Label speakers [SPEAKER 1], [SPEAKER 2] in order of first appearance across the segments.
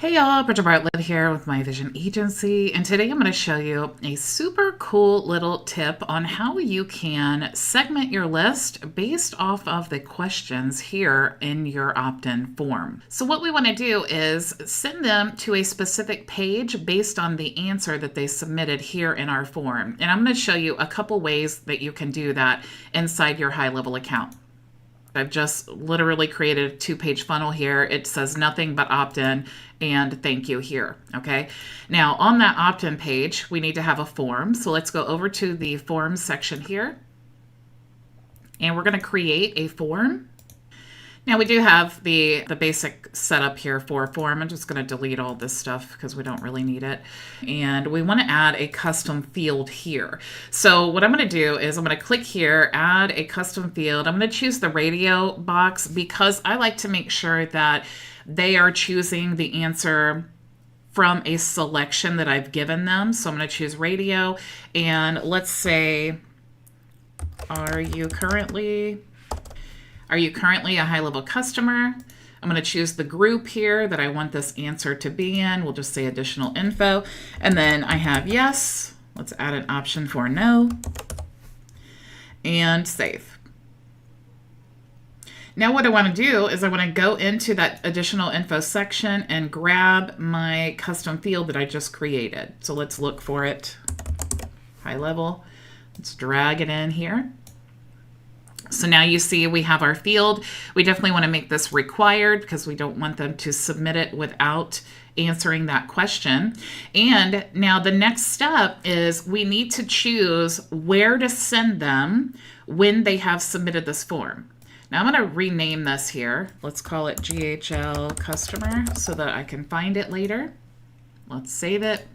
[SPEAKER 1] Hey y'all, Bridget Bartlett here with my Vision Agency, and today I'm going to show you a super cool little tip on how you can segment your list based off of the questions here in your opt-in form. So what we want to do is send them to a specific page based on the answer that they submitted here in our form. And I'm going to show you a couple ways that you can do that inside your HighLevel account. I've just literally created a 2-page funnel here. It says nothing but opt-in and thank you here. Okay. Now on that opt-in page, we need to have a form. So let's go over to the forms section here. And we're going to create a form. Now we do have the basic setup here for a form. I'm just going to delete all this stuff because we don't really need it. And we want to add a custom field here. So what I'm going to do is I'm going to click here, add a custom field. I'm going to choose the radio box because I like to make sure that they are choosing the answer from a selection that I've given them. So I'm going to choose radio, and let's say, are you currently a HighLevel customer? I'm going to choose the group here that I want this answer to be in. We'll just say additional info. And then I have yes. Let's add an option for no. And save. Now what I want to do is I want to go into that additional info section and grab my custom field that I just created. So let's look for it. HighLevel. Let's drag it in here. So now you see we have our field. We definitely want to make this required because we don't want them to submit it without answering that question. And now the next step is we need to choose where to send them when they have submitted this form. Now I'm going to rename this here. Let's call it GHL customer so that I can find it later. Let's save it.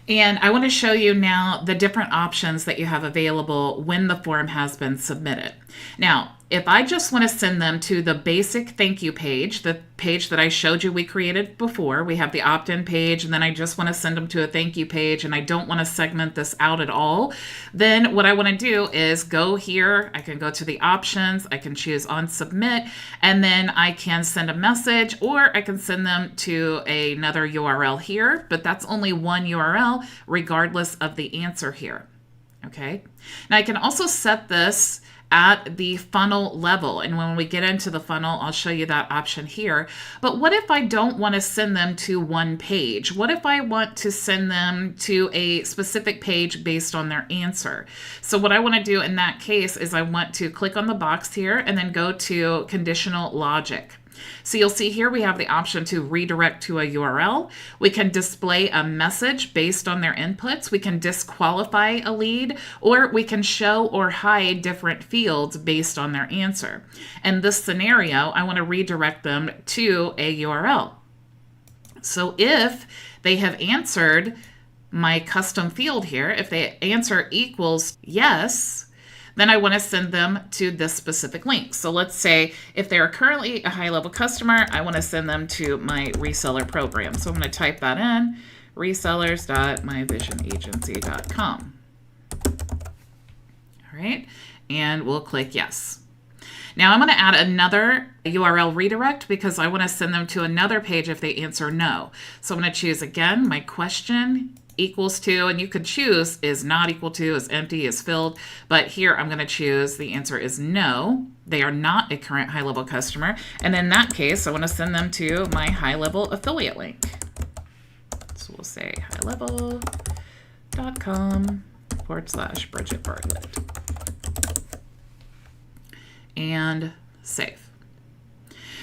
[SPEAKER 1] And I want to show you now the different options that you have available when the form has been submitted. Now, if I just want to send them to the basic thank you page, the page that I showed you we created before, we have the opt-in page, and then I just want to send them to a thank you page, and I don't want to segment this out at all, then what I want to do is go here. I can go to the options, I can choose on submit, and then I can send a message, or I can send them to another URL here, but that's only one URL regardless of the answer here. Okay. Now I can also set this at the funnel level. And when we get into the funnel, I'll show you that option here. But what if I don't want to send them to one page? What if I want to send them to a specific page based on their answer? So what I want to do in that case is I want to click on the box here and then go to conditional logic. So you'll see here we have the option to redirect to a URL. We can display a message based on their inputs. We can disqualify a lead, or we can show or hide different fields based on their answer. In this scenario, I want to redirect them to a URL. So if they have answered my custom field here, if the answer equals yes, then I want to send them to this specific link. So let's say if they're currently a HighLevel customer, I want to send them to my reseller program. So I'm going to type that in, resellers.myvisionagency.com. All right, and we'll click yes. Now I'm going to add another URL redirect because I want to send them to another page if they answer no. So I'm going to choose again my question equals to, and you could choose is not equal to, is empty, is filled, but here I'm going to choose the answer is no. They are not a current HighLevel customer, and in that case I want to send them to my HighLevel affiliate link. So we'll say highlevel.com/Bridget Bartlett and save.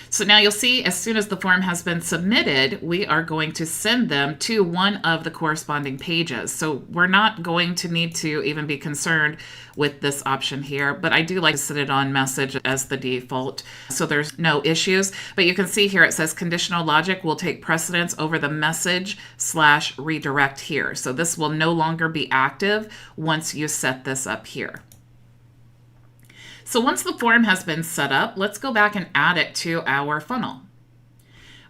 [SPEAKER 1] So now you'll see as soon as the form has been submitted, we are going to send them to one of the corresponding pages. So we're not going to need to even be concerned with this option here, but I do like to set it on message as the default, so there's no issues. But you can see here it says conditional logic will take precedence over the message/redirect here. So this will no longer be active once you set this up here. So once the form has been set up, let's go back and add it to our funnel.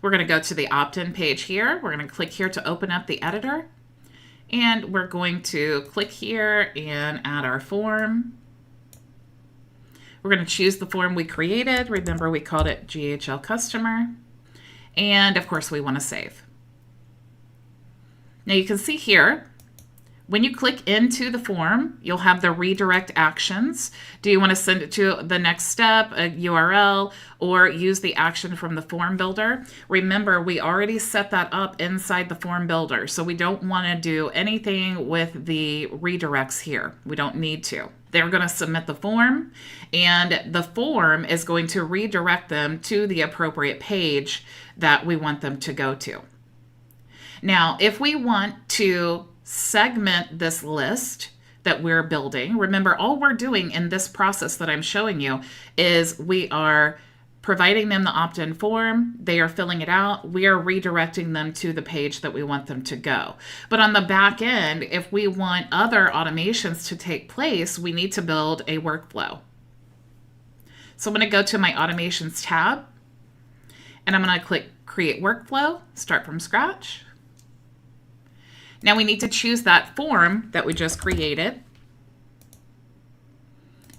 [SPEAKER 1] We're going to go to the opt-in page here. We're going to click here to open up the editor. And we're going to click here and add our form. We're going to choose the form we created. Remember, we called it GHL customer. And of course, we want to save. Now you can see here, when you click into the form, you'll have the redirect actions. Do you want to send it to the next step, a URL, or use the action from the form builder? Remember, we already set that up inside the form builder, so we don't want to do anything with the redirects here. We don't need to. They're going to submit the form, and the form is going to redirect them to the appropriate page that we want them to go to. Now, if we want to segment this list that we're building, remember, all we're doing in this process that I'm showing you is we are providing them the opt-in form, they are filling it out, we are redirecting them to the page that we want them to go. But on the back end, if we want other automations to take place, we need to build a workflow. So I'm going to go to my Automations tab, and I'm going to click Create Workflow, Start from Scratch. Now we need to choose that form that we just created.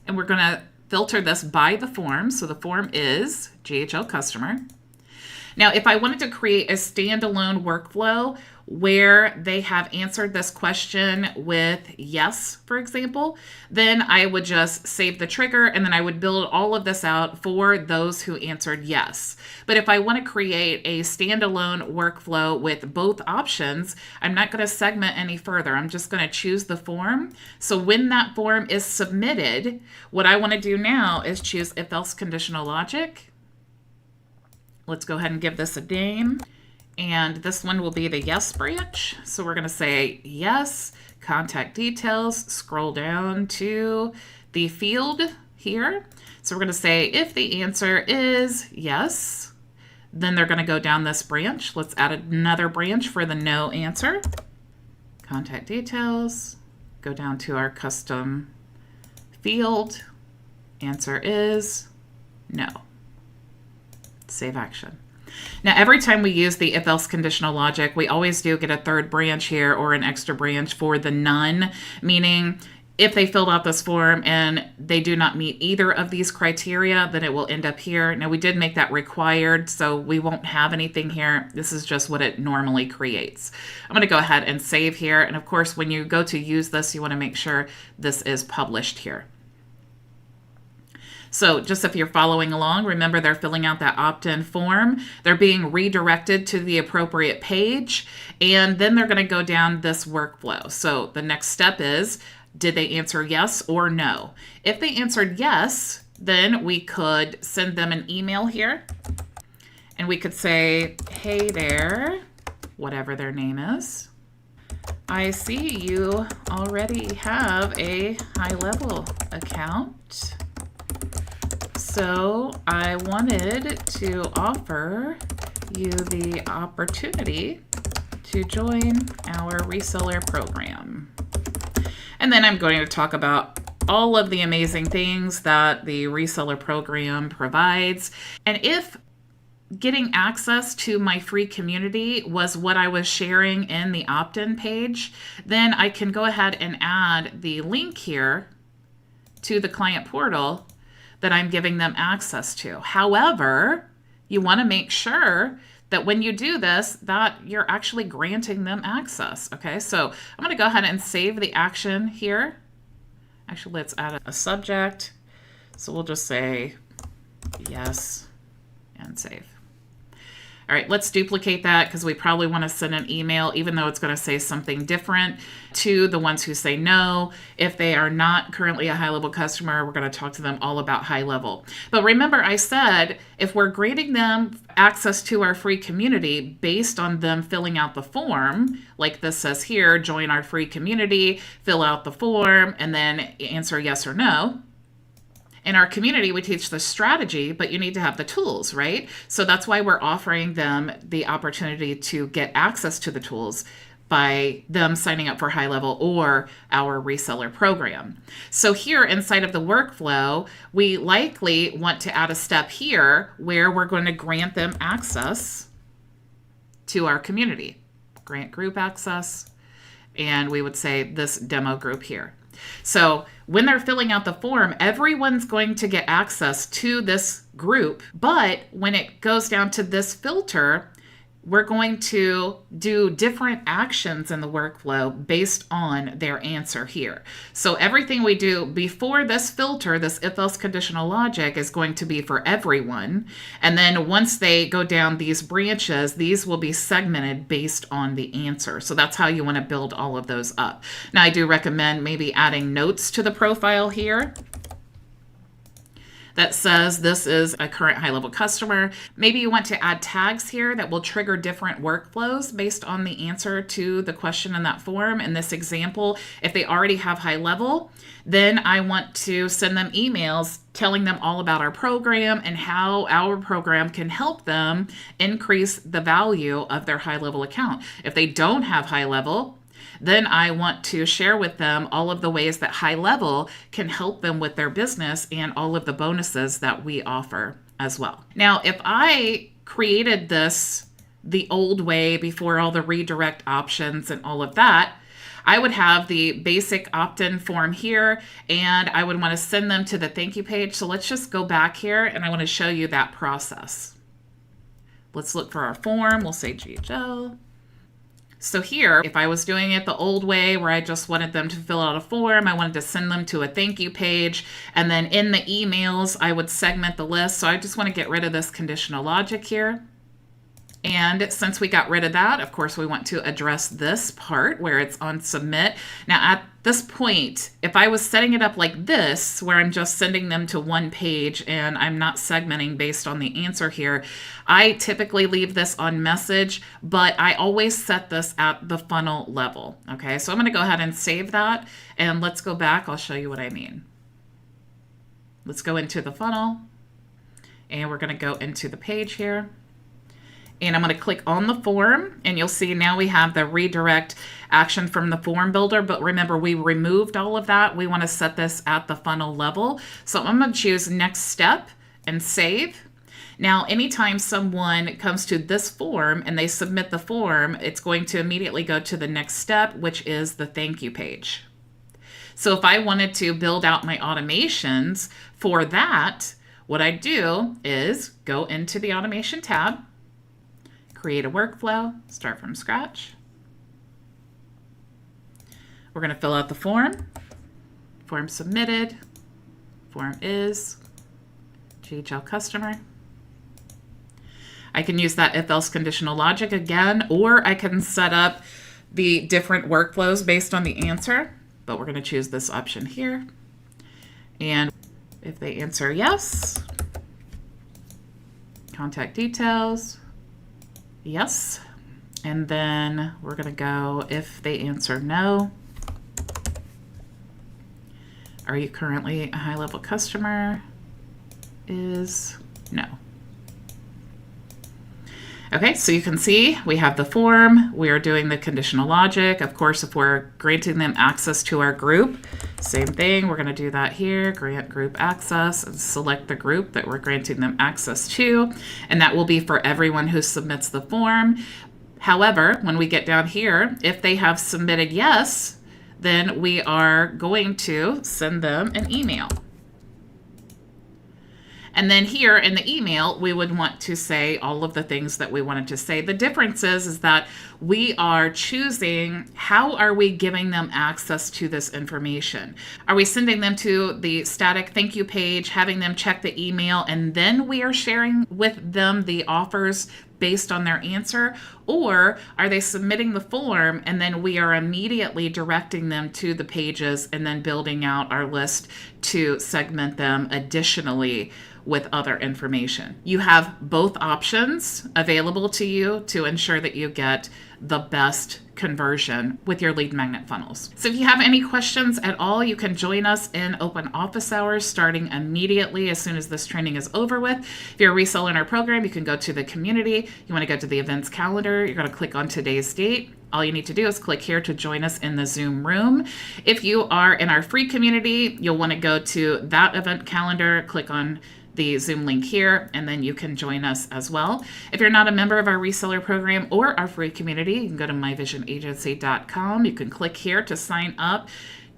[SPEAKER 1] And we're going to filter this by the form. So the form is GHL customer. Now, if I wanted to create a standalone workflow where they have answered this question with yes, for example, then I would just save the trigger and then I would build all of this out for those who answered yes. But if I want to create a standalone workflow with both options, I'm not going to segment any further. I'm just going to choose the form. So when that form is submitted, what I want to do now is choose if-else conditional logic. Let's go ahead and give this a name. And this one will be the yes branch. So we're going to say yes, contact details, scroll down to the field here. So we're going to say if the answer is yes, then they're going to go down this branch. Let's add another branch for the no answer. Contact details, go down to our custom field. Answer is no. Save action. Now, every time we use the if-else conditional logic, we always do get a third branch here or an extra branch for the none, meaning if they filled out this form and they do not meet either of these criteria, then it will end up here. Now, we did make that required, so we won't have anything here. This is just what it normally creates. I'm going to go ahead and save here. And of course, when you go to use this, you want to make sure this is published here. So just if you're following along, remember they're filling out that opt-in form. They're being redirected to the appropriate page, and then they're going to go down this workflow. So the next step is, did they answer yes or no? If they answered yes, then we could send them an email here, and we could say, hey there, whatever their name is. I see you already have a HighLevel account. So I wanted to offer you the opportunity to join our reseller program. And then I'm going to talk about all of the amazing things that the reseller program provides. And if getting access to my free community was what I was sharing in the opt-in page, then I can go ahead and add the link here to the client portal that I'm giving them access to. However, you want to make sure that when you do this, that you're actually granting them access. Okay, so I'm going to go ahead and save the action here. Actually, let's add a subject. So we'll just say yes and save. All right, let's duplicate that because we probably want to send an email, even though it's going to say something different, to the ones who say no. If they are not currently a HighLevel customer, we're going to talk to them all about HighLevel. But remember, I said if we're granting them access to our free community based on them filling out the form, like this says here, join our free community, fill out the form, and then answer yes or no. In our community, we teach the strategy, but you need to have the tools, right? So that's why we're offering them the opportunity to get access to the tools by them signing up for HighLevel or our reseller program. So here inside of the workflow, we likely want to add a step here where we're going to grant them access to our community. Grant group access, and we would say this demo group here. So when they're filling out the form, everyone's going to get access to this group. But when it goes down to this filter, we're going to do different actions in the workflow based on their answer here. So everything we do before this filter, this if-else conditional logic, is going to be for everyone. And then once they go down these branches, these will be segmented based on the answer. So that's how you want to build all of those up. Now, I do recommend maybe adding notes to the profile here that says this is a current high-level customer. Maybe you want to add tags here that will trigger different workflows based on the answer to the question in that form. In this example, if they already have high-level, then I want to send them emails telling them all about our program and how our program can help them increase the value of their high-level account. If they don't have high-level, then I want to share with them all of the ways that HighLevel can help them with their business and all of the bonuses that we offer as well. Now, if I created this the old way before all the redirect options and all of that, I would have the basic opt-in form here, and I would want to send them to the thank you page. So let's just go back here, and I want to show you that process. Let's look for our form. We'll say GHL. So here, if I was doing it the old way where I just wanted them to fill out a form, I wanted to send them to a thank you page, and then in the emails, I would segment the list. So I just want to get rid of this conditional logic here. And since we got rid of that, of course, we want to address this part where it's on submit. Now, at this point, if I was setting it up like this, where I'm just sending them to one page and I'm not segmenting based on the answer here, I typically leave this on message, but I always set this at the funnel level. Okay, so I'm going to go ahead and save that, and let's go back. I'll show you what I mean. Let's go into the funnel, and we're going to go into the page here. And I'm going to click on the form, and you'll see now we have the redirect action from the form builder. But remember, we removed all of that. We want to set this at the funnel level. So I'm going to choose next step and save. Now, anytime someone comes to this form and they submit the form, it's going to immediately go to the next step, which is the thank you page. So if I wanted to build out my automations for that, what I do is go into the automation tab, create a workflow, start from scratch. We're going to fill out the form submitted, form is GHL customer. I can use that if-else conditional logic again, or I can set up the different workflows based on the answer, but we're going to choose this option here. And if they answer yes, contact details, yes. And then we're going to go, if they answer no, are you currently a high-level customer? Is no. Okay, so you can see we have the form. We are doing the conditional logic. Of course, if we're granting them access to our group, same thing. We're going to do that here, grant group access, and select the group that we're granting them access to. And that will be for everyone who submits the form. However, when we get down here, if they have submitted yes, then we are going to send them an email. And then here in the email, we would want to say all of the things that we wanted to say. The difference is that we are choosing how are we giving them access to this information. Are we sending them to the static thank you page, having them check the email, and then we are sharing with them the offers based on their answer? Or are they submitting the form and then we are immediately directing them to the pages and then building out our list to segment them additionally with other information? You have both options available to you to ensure that you get the best conversion with your lead magnet funnels. So if you have any questions at all, you can join us in open office hours starting immediately as soon as this training is over with. If you're a reseller in our program, you can go to the community. You want to go to the events calendar. You're going to click on today's date. All you need to do is click here to join us in the Zoom room. If you are in our free community, you'll want to go to that event calendar, click on the Zoom link here, and then you can join us as well. If you're not a member of our reseller program or our free community, you can go to myvisionagency.com. You can click here to sign up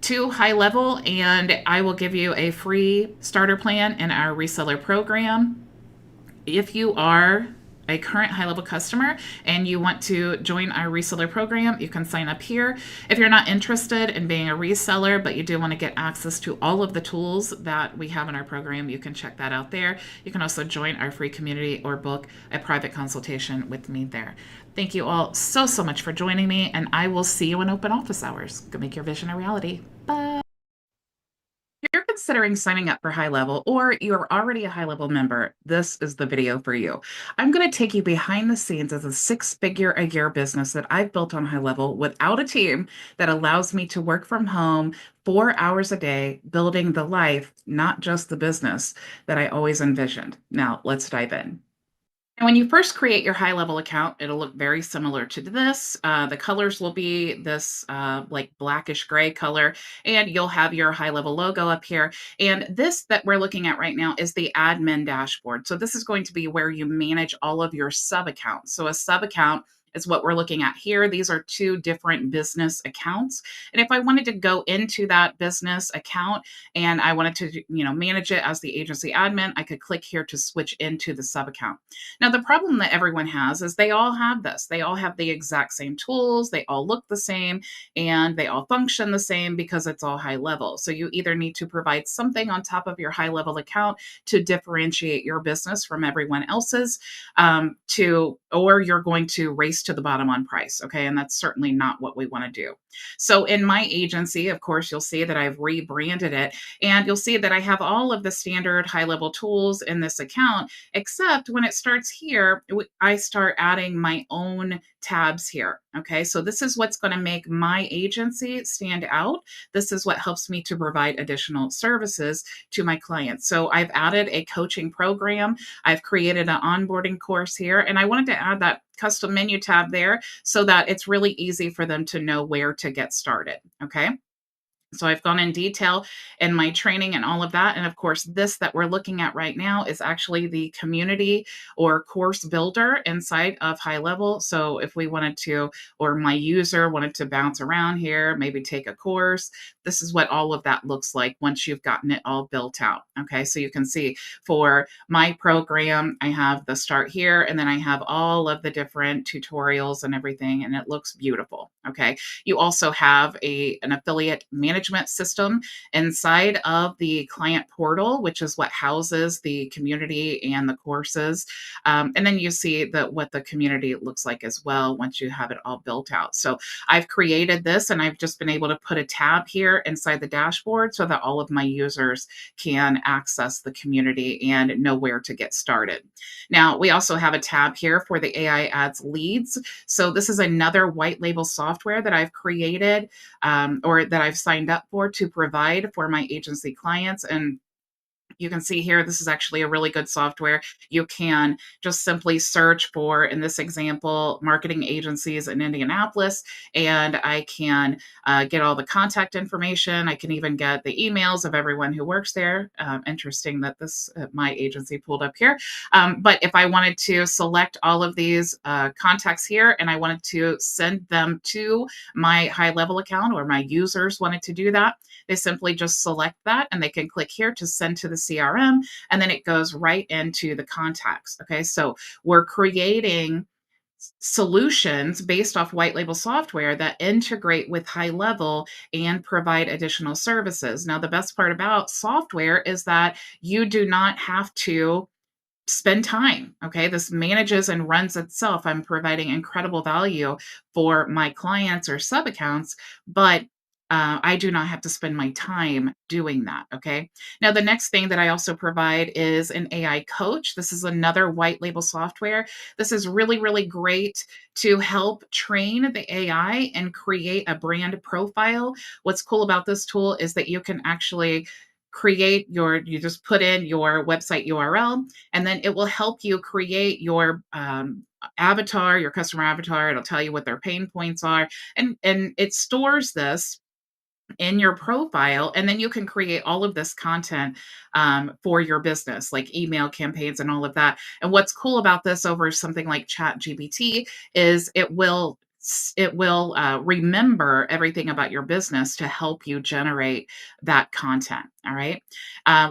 [SPEAKER 1] to HighLevel, and I will give you a free starter plan in our reseller program. If you are a current HighLevel customer and you want to join our reseller program, you can sign up here. If you're not interested in being a reseller, but you do want to get access to all of the tools that we have in our program, you can check that out there. You can also join our free community or book a private consultation with me there. Thank you all so much for joining me, and I will see you in open office hours. Go make your vision a reality. Bye. If you're considering signing up for HighLevel or you're already a HighLevel member, this is the video for you. I'm going to take you behind the scenes as a six-figure a year business that I've built on HighLevel without a team that allows me to work from home 4 hours a day, building the life, not just the business that I always envisioned. Now, let's dive in. And when you first create your HighLevel account, it'll look very similar to this. The colors will be this like blackish gray color, and you'll have your HighLevel logo up here. And this that we're looking at right now is the admin dashboard. So this is going to be where you manage all of your sub accounts. So a sub account is what we're looking at here. These are two different business accounts. And if I wanted to go into that business account and I wanted to, manage it as the agency admin, I could click here to switch into the sub account. Now, the problem that everyone has is they all have this. They all have the exact same tools, they all look the same, and they all function the same because it's all HighLevel. So you either need to provide something on top of your HighLevel account to differentiate your business from everyone else's, or you're going to race to the bottom on price. Okay. And that's certainly not what we want to do. So in my agency, of course, you'll see that I've rebranded it, and you'll see that I have all of the standard HighLevel tools in this account, except when it starts here, I start adding my own tabs here. Okay, so this is what's going to make my agency stand out. This is what helps me to provide additional services to my clients. So I've added a coaching program. I've created an onboarding course here, and I wanted to add that custom menu tab there so that it's really easy for them to know where to get started. Okay. So I've gone in detail in my training and all of that. And of course, this that we're looking at right now is actually the community or course builder inside of HighLevel. So if we wanted to, or my user wanted to bounce around here, maybe take a course, this is what all of that looks like once you've gotten it all built out. Okay, so you can see for my program, I have the start here, and then I have all of the different tutorials and everything, and it looks beautiful. Okay, you also have an affiliate management system inside of the client portal, which is what houses the community and the courses. And then you see what the community looks like as well once you have it all built out. So I've created this, and I've just been able to put a tab here inside the dashboard so that all of my users can access the community and know where to get started. Now, we also have a tab here for the AI ads leads. So this is another white label software that I've created, or that I've signed up for to provide for my agency clients. And you can see here, this is actually a really good software. You can just simply search for, in this example, marketing agencies in Indianapolis, and I can get all the contact information. I can even get the emails of everyone who works there. Interesting that this my agency pulled up here. But if I wanted to select all of these contacts here and I wanted to send them to my HighLevel account, or my users wanted to do that, they simply just select that and they can click here to send to the CRM, and then it goes right into the contacts. Okay, so we're creating solutions based off white label software that integrate with HighLevel and provide additional services. Now, the best part about software is that you do not have to spend time. Okay. This manages and runs itself. I'm providing incredible value for my clients or sub accounts, but I do not have to spend my time doing that. Okay. Now, the next thing that I also provide is an AI coach. This is another white label software. This is really great to help train the AI and create a brand profile. What's cool about this tool is that you can actually you just put in your website URL, and then it will help you create your avatar, your customer avatar. It'll tell you what their pain points are, and it stores this in your profile, and then you can create all of this content for your business, like email campaigns and all of that. And what's cool about this over something like ChatGPT is it will remember everything about your business to help you generate that content. All right.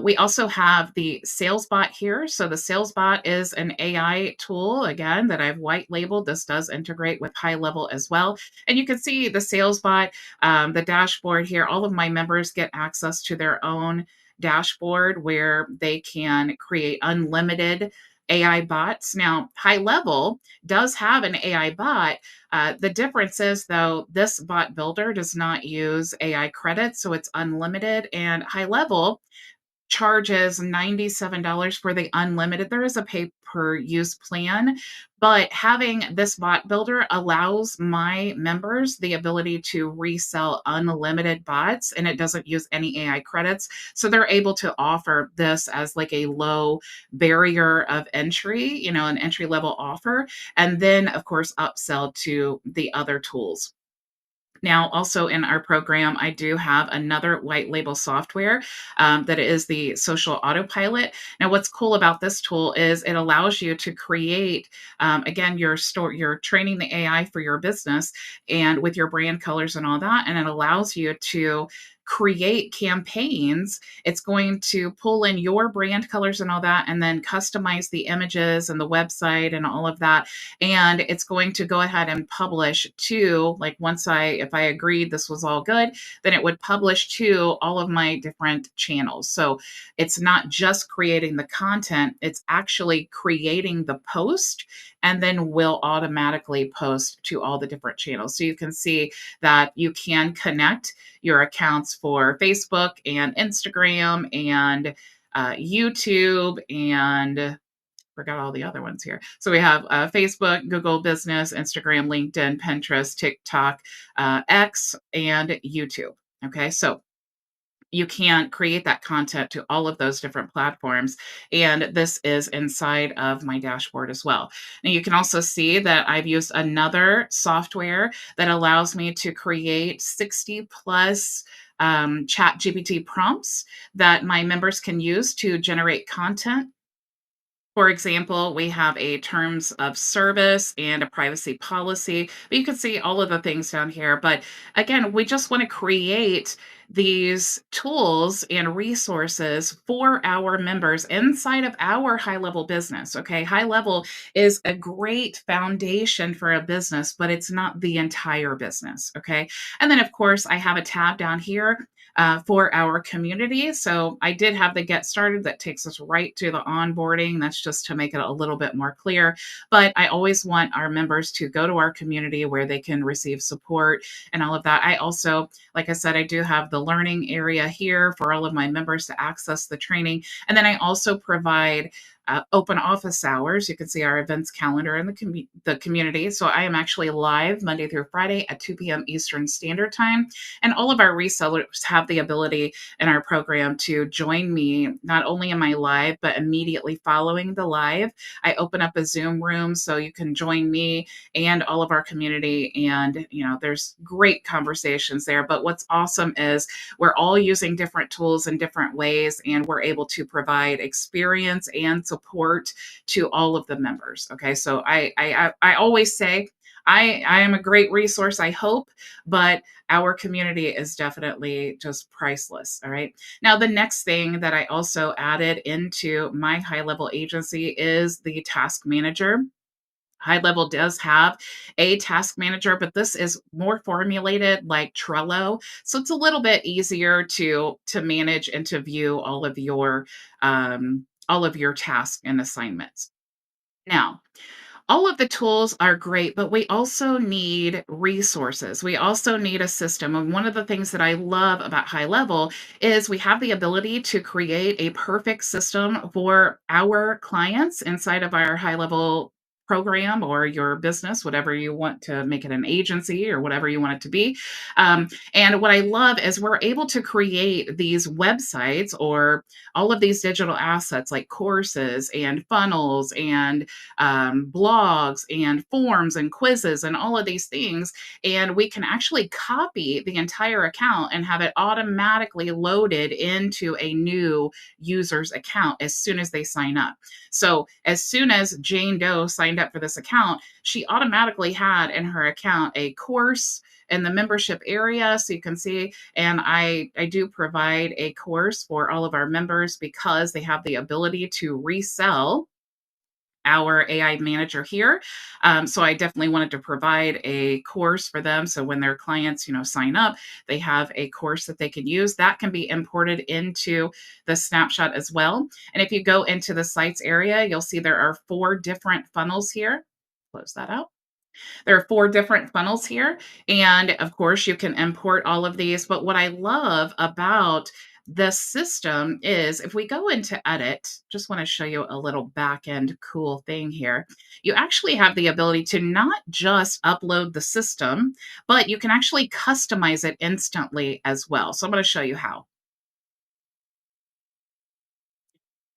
[SPEAKER 1] We also have the sales bot here. So the sales bot is an AI tool, again, that I've white labeled. This does integrate with HighLevel as well. And you can see the sales bot, the dashboard here. All of my members get access to their own dashboard where they can create unlimited AI bots. Now, HighLevel does have an AI bot. The difference is, though, this bot builder does not use AI credits, so it's unlimited. And HighLevel charges $97 for the unlimited. There is a pay per use plan, but having this bot builder allows my members the ability to resell unlimited bots, and it doesn't use any AI credits. So they're able to offer this as like a low barrier of entry, an entry level offer, and then of course upsell to the other tools. Now, also in our program, I do have another white label software that is the social autopilot. Now, what's cool about this tool is it allows you to create, again, you're training the AI for your business and with your brand colors and all that, and it allows you to create campaigns. It's going to pull in your brand colors and all that, and then customize the images and the website and all of that, and it's going to go ahead and publish to, like, if I agreed this was all good, then it would publish to all of my different channels. So it's not just creating the content, it's actually creating the post, and then will automatically post to all the different channels. So you can see that you can connect your accounts for Facebook and Instagram and YouTube, and forgot all the other ones here. So we have Facebook, Google Business, Instagram, LinkedIn, Pinterest, TikTok, X, and YouTube. Okay, so you can create that content to all of those different platforms. And this is inside of my dashboard as well. Now you can also see that I've used another software that allows me to create 60 plus chat GPT prompts that my members can use to generate content. For example, we have a terms of service and a privacy policy. But you can see all of the things down here. But again, we just want to create these tools and resources for our members inside of our high level business. Okay. High level is a great foundation for a business, but it's not the entire business. Okay. And then, of course, I have a tab down here for our community. So I did have the get started that takes us right to the onboarding. That's just to make it a little bit more clear. But I always want our members to go to our community where they can receive support and all of that. I also, like I said, I do have the learning area here for all of my members to access the training. And then I also provide open office hours. You can see our events calendar in the community. So I am actually live Monday through Friday at 2 p.m. Eastern Standard Time. And all of our resellers have the ability in our program to join me, not only in my live, but immediately following the live. I open up a Zoom room so you can join me and all of our community. And, there's great conversations there. But what's awesome is we're all using different tools in different ways, and we're able to provide experience and support to all of the members. Okay. So I always say, I am a great resource, I hope, but our community is definitely just priceless. All right. Now, the next thing that I also added into my high level agency is the task manager. High level does have a task manager, but this is more formulated like Trello. So it's a little bit easier to manage and to view all of your tasks and assignments. Now, all of the tools are great, but we also need resources. We also need a system. And one of the things that I love about High Level is we have the ability to create a perfect system for our clients inside of our High Level program or your business, whatever you want to make it, an agency or whatever you want it to be. And what I love is we're able to create these websites or all of these digital assets like courses and funnels and blogs and forms and quizzes and all of these things. And we can actually copy the entire account and have it automatically loaded into a new user's account as soon as they sign up. So as soon as Jane Doe signs signed up for this account, she automatically had in her account a course in the membership area. So you can see, and I do provide a course for all of our members because they have the ability to resell our AI manager here. So I definitely wanted to provide a course for them. So when their clients, sign up, they have a course that they can use that can be imported into the snapshot as well. And if you go into the sites area, you'll see there are 4 different funnels here. Close that out. There are 4 different funnels here. And of course, you can import all of these. But what I love about this system is if we go into edit, just want to show you a little back end cool thing here. You actually have the ability to not just upload the system, but you can actually customize it instantly as well. So I'm going to show you how.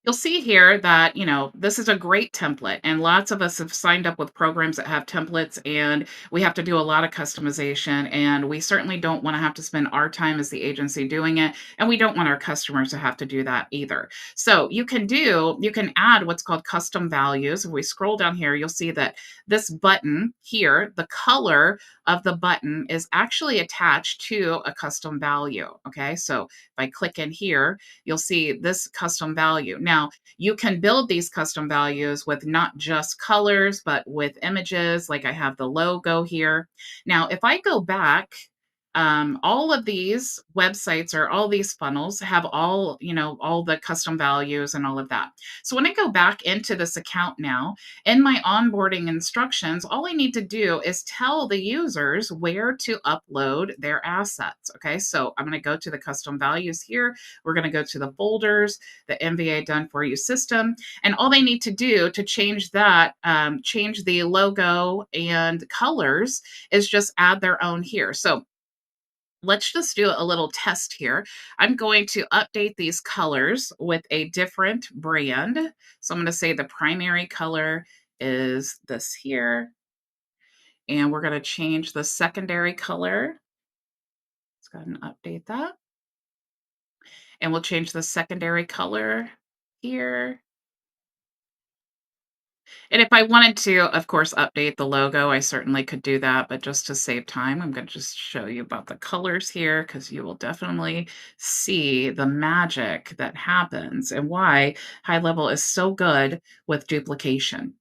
[SPEAKER 1] You'll see here that, this is a great template, and lots of us have signed up with programs that have templates, and we have to do a lot of customization. And we certainly don't want to have to spend our time as the agency doing it. And we don't want our customers to have to do that either. So you can add what's called custom values. If we scroll down here, you'll see that this button here, the color of the button is actually attached to a custom value. Okay. So if I click in here, you'll see this custom value. Now, you can build these custom values with not just colors, but with images, like I have the logo here. Now, if I go back, all of these websites or all these funnels have all the custom values and all of that. So when I go back into this account now, in my onboarding instructions, all I need to do is tell the users where to upload their assets. Okay, so I'm going to go to the custom values here. We're going to go to the folders, the MVA done for you system. And all they need to do to change that, change the logo and colors, is just add their own here. So let's just do a little test here. I'm going to update these colors with a different brand. So I'm going to say the primary color is this here. And we're going to change the secondary color. Let's go ahead and update that. And we'll change the secondary color here. And if I wanted to, of course, update the logo, I certainly could do that. But just to save time, I'm going to just show you about the colors here because you will definitely see the magic that happens and why HighLevel is so good with duplication.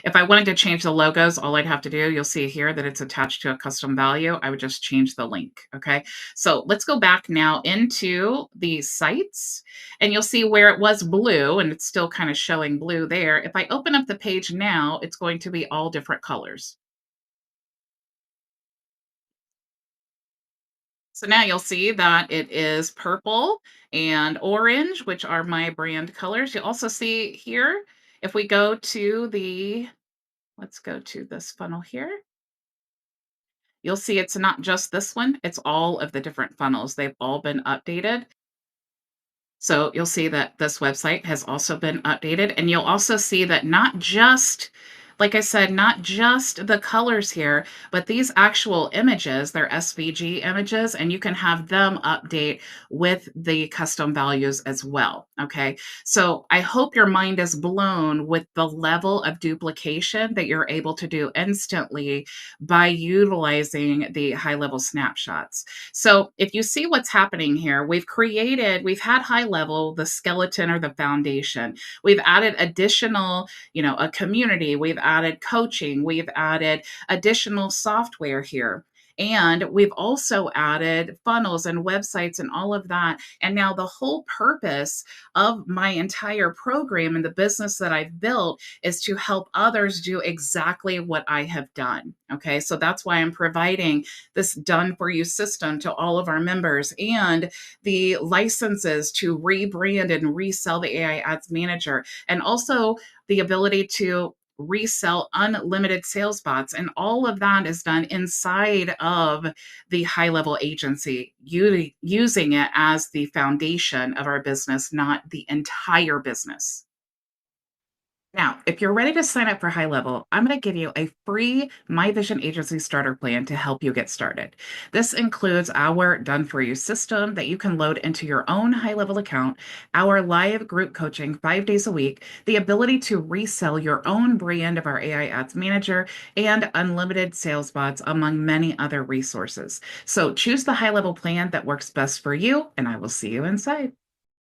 [SPEAKER 1] If I wanted to change the logos, all I'd have to do, you'll see here that it's attached to a custom value. I would just change the link. Okay. So let's go back now into the sites, and you'll see where it was blue and it's still kind of showing blue there. If I open up the page now, it's going to be all different colors. So now you'll see that it is purple and orange, which are my brand colors. You'll also see here, if we go to let's go to this funnel here. You'll see it's not just this one, it's all of the different funnels. They've all been updated. So you'll see that this website has also been updated. And you'll also see that not just, like I said, not just the colors here, but these actual images, they're SVG images, and you can have them update with the custom values as well. Okay. So I hope your mind is blown with the level of duplication that you're able to do instantly by utilizing the HighLevel snapshots. So if you see what's happening here, we've had HighLevel, the skeleton or the foundation. We've added additional, a community. We've added coaching. We've added additional software here. And we've also added funnels and websites and all of that. And now the whole purpose of my entire program and the business that I've built is to help others do exactly what I have done. Okay. So that's why I'm providing this done for you system to all of our members and the licenses to rebrand and resell the AI Ads Manager, and also the ability to resell unlimited sales bots. And all of that is done inside of the HighLevel agency, using it as the foundation of our business, not the entire business. Now, if you're ready to sign up for High Level, I'm going to give you a free My Vision Agency Starter Plan to help you get started. This includes our done for you system that you can load into your own High Level account, our live group coaching 5 days a week, the ability to resell your own brand of our AI Ads Manager, and unlimited sales bots, among many other resources. So choose the High Level plan that works best for you, and I will see you inside.